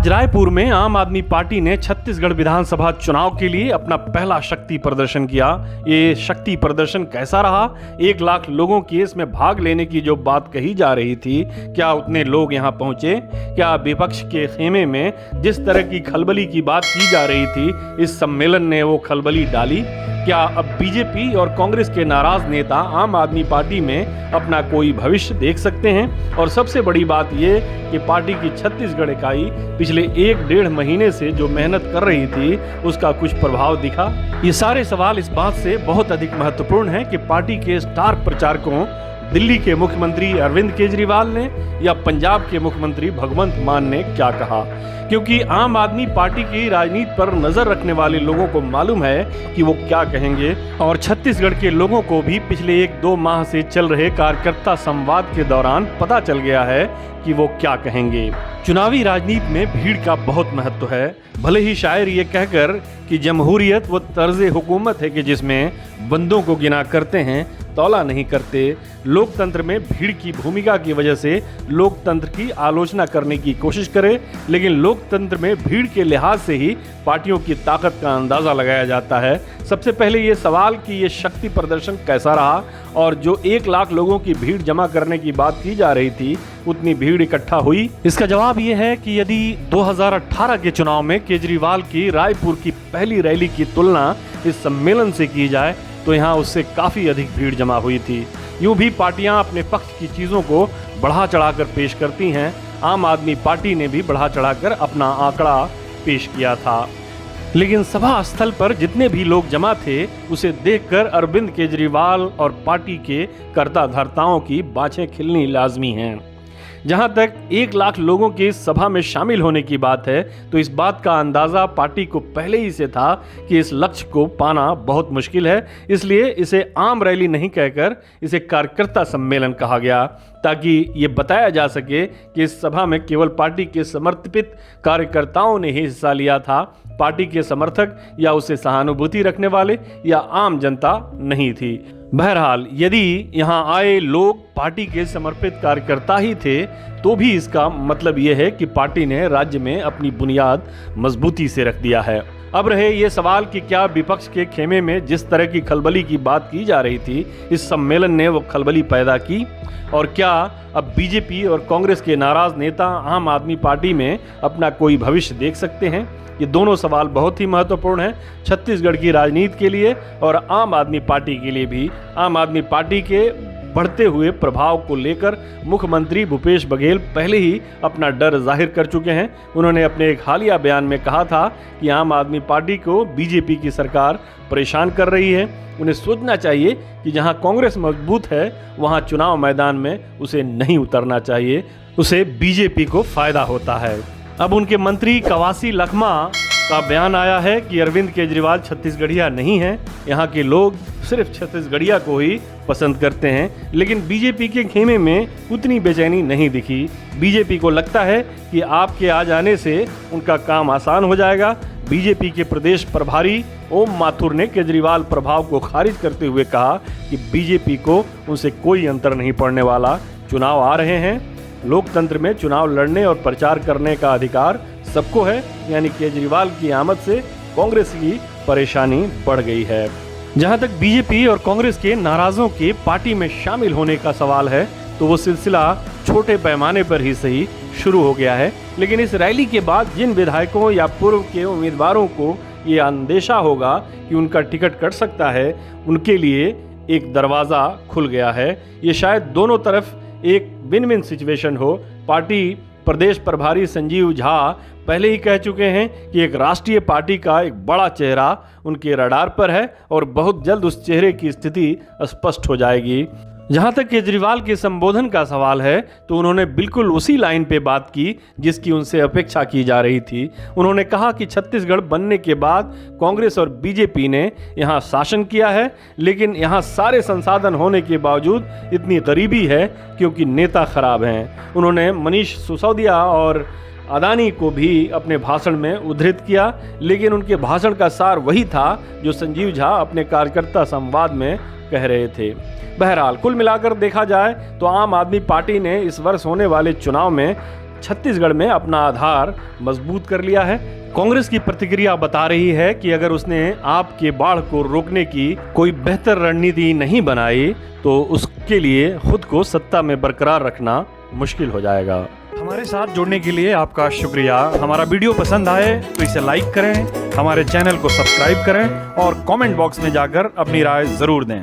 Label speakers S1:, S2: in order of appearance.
S1: आज रायपुर में आम आदमी पार्टी ने छत्तीसगढ़ विधानसभा चुनाव के लिए अपना पहला शक्ति प्रदर्शन किया। ये शक्ति प्रदर्शन कैसा रहा? 1 लाख लोगों की इसमें भाग लेने की जो बात कही जा रही थी, क्या उतने लोग यहाँ पहुंचे? क्या विपक्ष के खेमे में जिस तरह की खलबली की बात की जा रही थी, इस सम्मेलन ने वो खलबली डाली? क्या अब बीजेपी और कांग्रेस के नाराज नेता आम आदमी पार्टी में अपना कोई भविष्य देख सकते हैं? और सबसे बड़ी बात ये कि पार्टी की छत्तीसगढ़ इकाई पिछले 1-1.5 महीने से जो मेहनत कर रही थी, उसका कुछ प्रभाव दिखा? ये सारे सवाल इस बात से बहुत अधिक महत्वपूर्ण हैं कि पार्टी के स्टार प्रचारकों दिल्ली के मुख्यमंत्री अरविंद केजरीवाल ने या पंजाब के मुख्यमंत्री भगवंत मान ने क्या कहा, क्योंकि आम आदमी पार्टी की राजनीति पर नजर रखने वाले लोगों को मालूम है कि वो क्या कहेंगे। और छत्तीसगढ़ के लोगों को भी पिछले 1-2 माह से चल रहे कार्यकर्ता संवाद के दौरान पता चल गया है कि वो क्या कहेंगे। चुनावी राजनीति में भीड़ का बहुत महत्व है। भले ही शायर ये कहकर कि जमहूरियत वो तर्ज हुकूमत है कि जिसमें बंदों को गिना करते हैं, तौला नहीं करते। लोकतंत्र में भीड़ की भूमिका की वजह से लोकतंत्र की आलोचना करने की कोशिश करे, लेकिन लोकतंत्र में भीड़ के लिहाज से ही पार्टियों की ताकत का अंदाजा लगाया जाता है। सबसे पहले ये सवाल कि ये शक्ति प्रदर्शन कैसा रहा, और जो 1 लाख लोगों की भीड़ जमा करने की बात की जा रही थी, उतनी भीड़ इकट्ठा हुई? इसका जवाब ये है कि यदि 2018 के चुनाव में केजरीवाल की रायपुर की पहली रैली की तुलना इस सम्मेलन से की जाए तो यहाँ उससे काफी अधिक भीड़ जमा हुई थी। यूं भी पार्टियां अपने पक्ष की चीजों को बढ़ा चढ़ाकर पेश करती हैं। आम आदमी पार्टी ने भी बढ़ा चढ़ाकर अपना आंकड़ा पेश किया था, लेकिन सभा स्थल पर जितने भी लोग जमा थे, उसे देखकर अरविंद केजरीवाल और पार्टी के कर्ता धर्ताओं की बाछें खिलनी लाजमी हैं। जहां तक 1 लाख लोगों की इस सभा में शामिल होने की बात है, तो इस बात का अंदाजा पार्टी को पहले ही से था कि इस लक्ष्य को पाना बहुत मुश्किल है। इसलिए इसे आम रैली नहीं कहकर इसे कार्यकर्ता सम्मेलन कहा गया, ताकि ये बताया जा सके कि इस सभा में केवल पार्टी के समर्पित कार्यकर्ताओं ने ही हिस्सा लिया था। पार्टी के समर्थक या उसे सहानुभूति रखने वाले या आम जनता नहीं थी। बहरहाल, यदि यहाँ आए लोग पार्टी के समर्पित कार्यकर्ता ही थे, तो भी इसका मतलब यह है कि पार्टी ने राज्य में अपनी बुनियाद मजबूती से रख दिया है। अब रहे ये सवाल कि क्या विपक्ष के खेमे में जिस तरह की खलबली की बात की जा रही थी, इस सम्मेलन ने वो खलबली पैदा की? और क्या अब बीजेपी और कांग्रेस के नाराज नेता आम आदमी पार्टी में अपना कोई भविष्य देख सकते हैं? ये दोनों सवाल बहुत ही महत्वपूर्ण हैं छत्तीसगढ़ की राजनीति के लिए और आम आदमी पार्टी के लिए भी। आम आदमी पार्टी के बढ़ते हुए प्रभाव को लेकर मुख्यमंत्री भूपेश बघेल पहले ही अपना डर जाहिर कर चुके हैं। उन्होंने अपने एक हालिया बयान में कहा था कि आम आदमी पार्टी को बीजेपी की सरकार परेशान कर रही है। उन्हें सोचना चाहिए कि जहां कांग्रेस मजबूत है, वहां चुनाव मैदान में उसे नहीं उतरना चाहिए, उसे बीजेपी को फायदा होता है। अब उनके मंत्री कवासी लखमा का बयान आया है कि अरविंद केजरीवाल छत्तीसगढ़िया नहीं है, यहाँ के लोग सिर्फ छत्तीसगढ़िया को ही पसंद करते हैं। लेकिन बीजेपी के खेमे में उतनी बेचैनी नहीं दिखी। बीजेपी को लगता है कि आपके आ जाने से उनका काम आसान हो जाएगा। बीजेपी के प्रदेश प्रभारी ओम माथुर ने केजरीवाल प्रभाव को खारिज करते हुए कहा कि बीजेपी को उनसे कोई अंतर नहीं पड़ने वाला। चुनाव आ रहे हैं, लोकतंत्र में चुनाव लड़ने और प्रचार करने का अधिकार सबको है, यानी केजरीवाल की आमद से कांग्रेस की परेशानी बढ़ गई है। जहां तक बीजेपी और कांग्रेस के नाराजों के पार्टी में शामिल होने का सवाल है, तो वो सिलसिला छोटे पैमाने पर ही सही शुरू हो गया है। लेकिन इस रैली के बाद जिन विधायकों या पूर्व के उम्मीदवारों को ये अंदेशा होगा कि उनका टिकट कट सकता है, उनके लिए एक दरवाज़ा खुल गया है। ये शायद दोनों तरफ एक विन विन सिचुएशन हो। पार्टी प्रदेश प्रभारी संजीव झा पहले ही कह चुके हैं कि एक राष्ट्रीय पार्टी का एक बड़ा चेहरा उनके रडार पर है और बहुत जल्द उस चेहरे की स्थिति स्पष्ट हो जाएगी। जहां तक केजरीवाल के संबोधन का सवाल है, तो उन्होंने बिल्कुल उसी लाइन पे बात की जिसकी उनसे अपेक्षा की जा रही थी। उन्होंने कहा कि छत्तीसगढ़ बनने के बाद कांग्रेस और बीजेपी ने यहां शासन किया है, लेकिन यहां सारे संसाधन होने के बावजूद इतनी गरीबी है क्योंकि नेता खराब हैं। उन्होंने मनीष सिसोदिया और अदानी को भी अपने भाषण में उद्धृत किया, लेकिन उनके भाषण का सार वही था जो संजीव झा अपने कार्यकर्ता संवाद में कह रहे थे। बहरहाल, कुल मिलाकर देखा जाए तो आम आदमी पार्टी ने इस वर्ष होने वाले चुनाव में छत्तीसगढ़ में अपना आधार मजबूत कर लिया है। कांग्रेस की प्रतिक्रिया बता रही है कि अगर उसने आपके बाढ़ को रोकने की कोई बेहतर रणनीति नहीं बनाई तो उसके लिए खुद को सत्ता में बरकरार रखना मुश्किल हो जाएगा। हमारे साथ जुड़ने के लिए आपका शुक्रिया। हमारा वीडियो पसंद आए तो इसे लाइक करें, हमारे चैनल को सब्सक्राइब करें और कमेंट बॉक्स में जाकर अपनी राय जरूर दें।